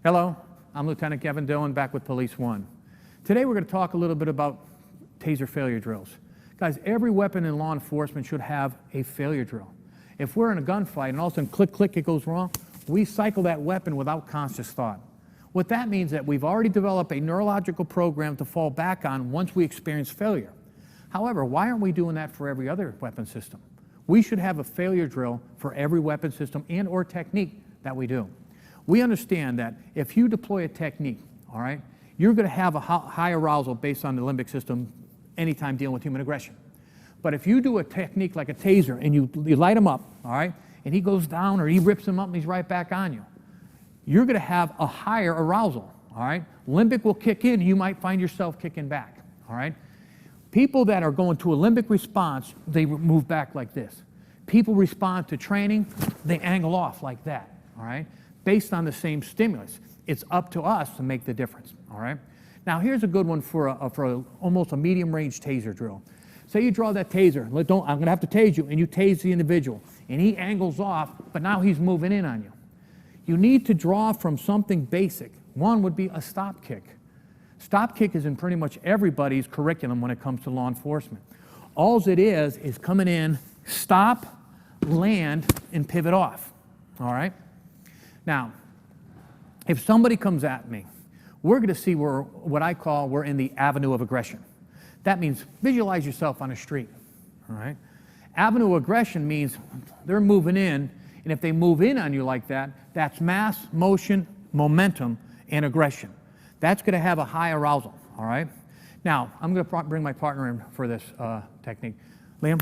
Hello, I'm Lieutenant Kevin Dillon, back with Police One. Today we're going to talk a little bit about taser failure drills. Guys, every weapon in law enforcement should have a failure drill. If we're in a gunfight and all of a sudden click, click, it goes wrong, we cycle that weapon without conscious thought. What that means is that we've already developed a neurological program to fall back on once we experience failure. However, why aren't we doing that for every other weapon system? We should have a failure drill for every weapon system and or technique that we do. We understand that if you deploy a technique, all right, you're going to have a high arousal based on the limbic system anytime dealing with human aggression. But if you do a technique like a taser and you light him up, all right, and he goes down or he rips him up and he's right back on you, you're going to have a higher arousal, all right? Limbic will kick in, you might find yourself kicking back, all right? People that are going to a limbic response, they move back like this. People respond to training, they angle off like that, all right? Based on the same stimulus. It's up to us to make the difference, all right? Now here's a good one for almost a medium-range taser drill. Say you draw that taser, I'm going to have to tase you, and you tase the individual, and he angles off, but now he's moving in on you. You need to draw from something basic. One would be a stop kick. Stop kick is in pretty much everybody's curriculum when it comes to law enforcement. All it is coming in, stop, land, and pivot off, all right? Now, if somebody comes at me, we're going to see what I call we're in the avenue of aggression. That means visualize yourself on a street, all right? Avenue of aggression means they're moving in, and if they move in on you like that, that's mass, motion, momentum, and aggression. That's going to have a high arousal, all right? Now, I'm going to bring my partner in for this technique. Liam?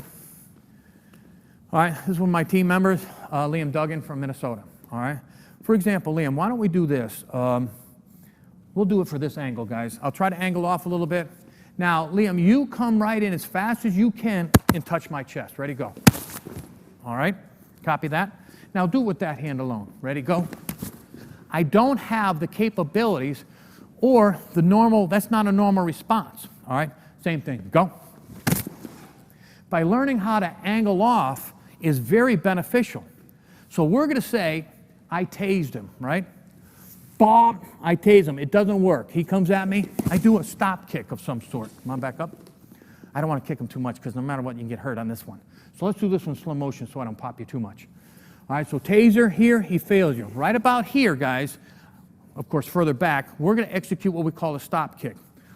All right, this is one of my team members, Liam Duggan from Minnesota, all right? For example, Liam, why don't we do this? We'll do it for this angle, guys. I'll try to angle off a little bit. Now, Liam, you come right in as fast as you can and touch my chest. Ready, go. All right, copy that. Now do it with that hand alone. Ready, go. I don't have the capabilities or the normal, that's not a normal response. All right, same thing, go. By learning how to angle off is very beneficial. So we're going to say, I tased him, right? Boom, I tase him. It doesn't work. He comes at me. I do a stop kick of some sort. Come on, back up. I don't want to kick him too much because no matter what, you can get hurt on this one. So let's do this one in slow motion so I don't pop you too much. All right, so taser here, he fails you. Right about here, guys, of course, further back, we're going to execute what we call a stop kick,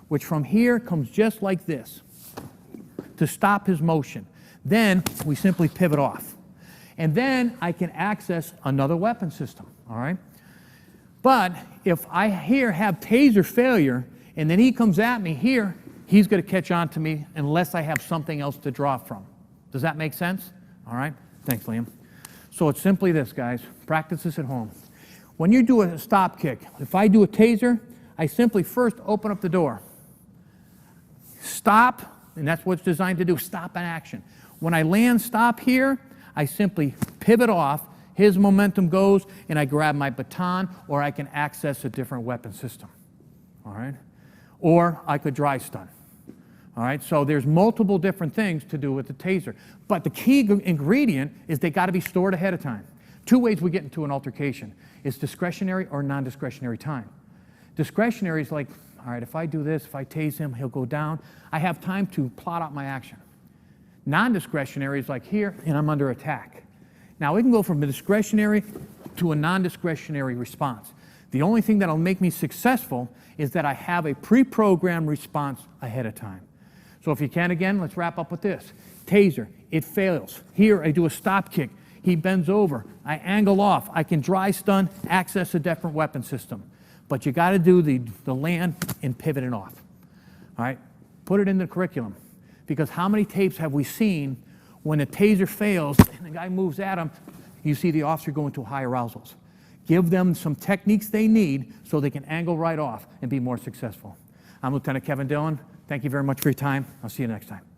which from here comes just like this to stop his motion. Then we simply pivot off. And then I can access another weapon system, all right? But if I here have taser failure, and then he comes at me here, he's going to catch on to me unless I have something else to draw from. Does that make sense? All right? Thanks, Liam. So it's simply this, guys. Practice this at home. When you do a stop kick, if I do a taser, I simply first open up the door. Stop, and that's what it's designed to do, stop an action. When I land stop here, I simply pivot off, his momentum goes, and I grab my baton, or I can access a different weapon system, all right? Or I could dry stun, all right? So there's multiple different things to do with the taser. But the key ingredient is they got to be stored ahead of time. Two ways we get into an altercation. It's discretionary or non-discretionary time. Discretionary is like, all right, if I do this, if I tase him, he'll go down. I have time to plot out my action. Non-discretionary is like here, and I'm under attack. Now, we can go from a discretionary to a non-discretionary response. The only thing that'll make me successful is that I have a pre-programmed response ahead of time. So if you can, again, let's wrap up with this. Taser, it fails. Here, I do a stop kick. He bends over. I angle off. I can dry stun, access a different weapon system. But you got to do the land and pivot it off. All right? Put it in the curriculum. Because how many tapes have we seen when a taser fails and the guy moves at him, you see the officer go into high arousals. Give them some techniques they need so they can angle right off and be more successful. I'm Lieutenant Kevin Dillon. Thank you very much for your time. I'll see you next time.